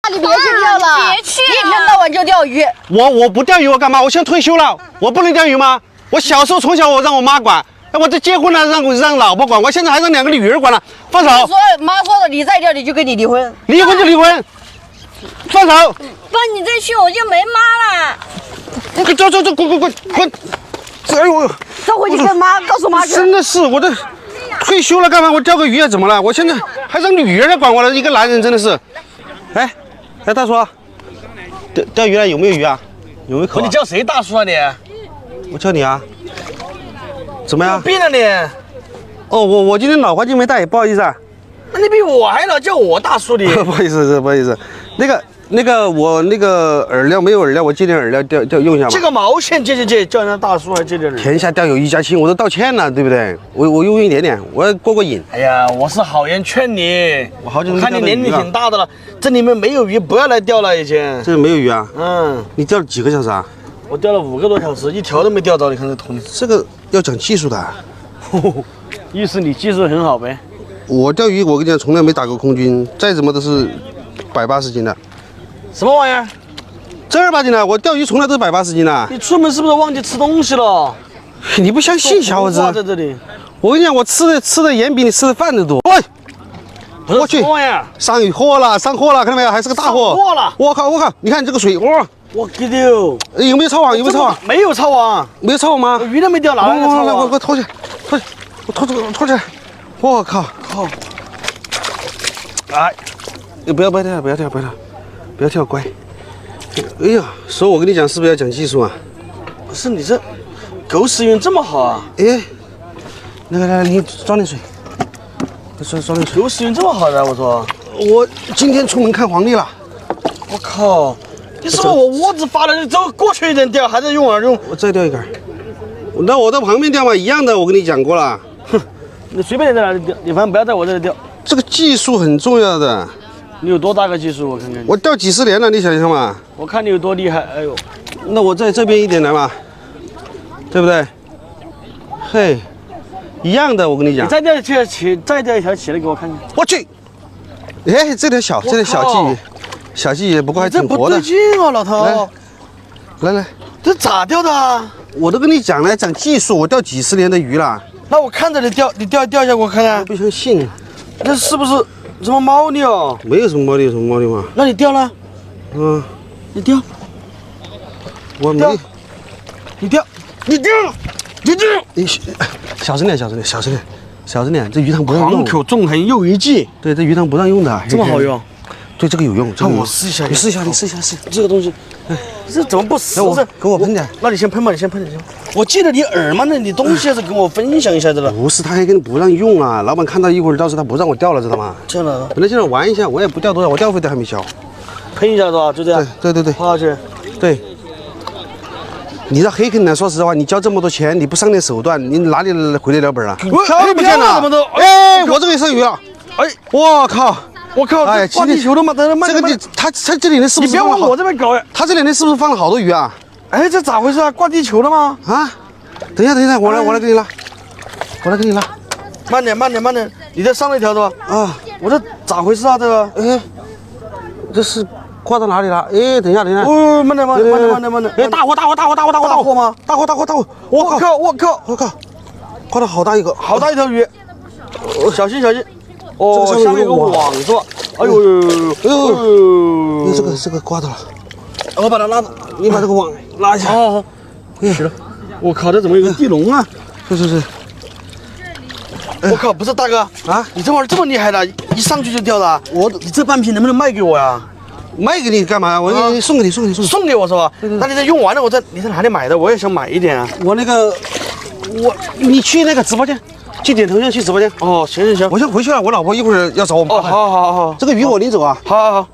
你别去钓了，别去一天到晚就钓鱼。我不钓鱼我干嘛？我现在退休了，我不能钓鱼吗？我小时候从小我让我妈管，我这结婚了让老婆管，我现在还让2个女儿管了，放手！妈说的，你再钓你就跟你离婚，离婚就离婚，放手！爸，你再去我就没妈了。走，滚！哎呦，走回去跟妈告诉妈去。真的是我这退休了干嘛？我钓个鱼啊怎么了？我现在还让女儿来管我了，一个男人真的是。哎，大叔，钓鱼了有没有鱼啊？有没有口啊？你叫谁大叔啊你？我叫你啊。怎么样？有病啊你！哦，我今天老花镜没带，不好意思啊。那你比我还老，叫我大叔你。不好意思，那个我那个饵料没有饵料，我借点饵料钓用一下嘛。借个毛线借，叫人家大叔还借点人。天下钓友一家亲，我都道歉了，对不对？我用一点点，我要过瘾。哎呀，我是好言劝你，我好久没看你年龄挺大的了，这里面没有鱼，不要来钓了已经。这里没有鱼啊？嗯，你钓了几个小时啊？我钓了5个多小时，一条都没钓着。你看这桶，这个要讲技术的。意思你技术很好呗？我钓鱼，我跟你讲，从来没打过空军，再怎么都是180斤的。什么玩意儿？正儿八经的，我钓鱼从来都是180斤的。你出门是不是忘记吃东西了？你不相信小伙子？在这里，我跟你讲，我吃的盐比你吃的饭都多。喂，不是我去什么玩意儿？上货了，看到没有？还是个大货。上货了！我靠！你看这个水，哇！我给你哦，有没有抄网？有没有抄网？没有抄网，没有抄网吗我？鱼都没钓，哪来的抄来，网？我拖起来，我拖起来。我靠！哎，不要跳，乖。哎呀，所以我跟你讲，是不是要讲技术啊？不是你这狗屎运这么好啊？哎，来，你装点水，装点水。狗屎运这么好的，我说，我今天出门看黄历了。我靠！你是不是我窝子发了？你走过去一点钓，还在用饵用？我再钓一杆。那我到旁边钓嘛，一样的，我跟你讲过了。哼，你随便在哪里钓，你反正不要在我这里钓。这个技术很重要的。你有多大个技术？我看看。我钓几十年了，你想想嘛。我看你有多厉害！哎呦，那我在这边一点来嘛，对不对？嘿，一样的，我跟你讲。你再钓一条起来给我看看。我去，哎，这条小鲫鱼，不过还挺活的。这不对劲啊，老头。来，这咋钓的啊？我都跟你讲了，讲技术，我钓几十年的鱼了。那我看着你钓一下给我看看。不相信？那是不是什么猫腻哦？没有什么猫腻嘛。那你钓了？嗯，你钓。我没。你钓。你小声点，这鱼塘不让用。狂口纵横又一记。对，这鱼塘不让用的。这么好用？对，这个有用。那我试一下。你试一下。这个东西，这怎么不实？给我喷点。那你先喷吧，我记得你饵嘛，那你东西是跟我分享一下的了。不是，他还跟你不让用啊！老板看到一会儿，到时候他不让我钓了，知道吗？这样了。本来就想玩一下，我也不钓多少，我钓费都还没交。喷一下是吧？就这样。对。抛下去。对。你这黑客呢？说实话，你交这么多钱，你不上点手段，你哪里回得了本啊？漂都不见了。哎，我这个也剩鱼了。哎，我靠！哎，挂地球的嘛，这个他这里面是不是？你别往我这边搞呀！他这里面是不是放了好多鱼啊？哎，这咋回事啊？挂地球的吗？啊！等一下，我来给你拉。慢点，你再上那条是吧？啊！我这咋回事啊？这个，哎，这是挂到哪里了？哎，等一下。哦，慢点。哎，大货吗？大货！我靠！挂到好大一个，好大一条鱼！小心！哦，下面有个网是吧？哎呦！这个挂到了。我把它拉，你把这个网拉一下。好。是的。我靠，这怎么有个地笼啊？是。我靠，不是大哥啊，你这玩意儿这么厉害的，一上去就钓的。你这半瓶能不能卖给我呀？卖给你干嘛？我送给你。送给我是吧？那你这用完了，你在哪里买的？我也想买一点啊。你去那个直播间，去点头像去直播间。哦，行。我先回去了，我老婆一会儿要找我麻烦。好。这个鱼我领走啊。好。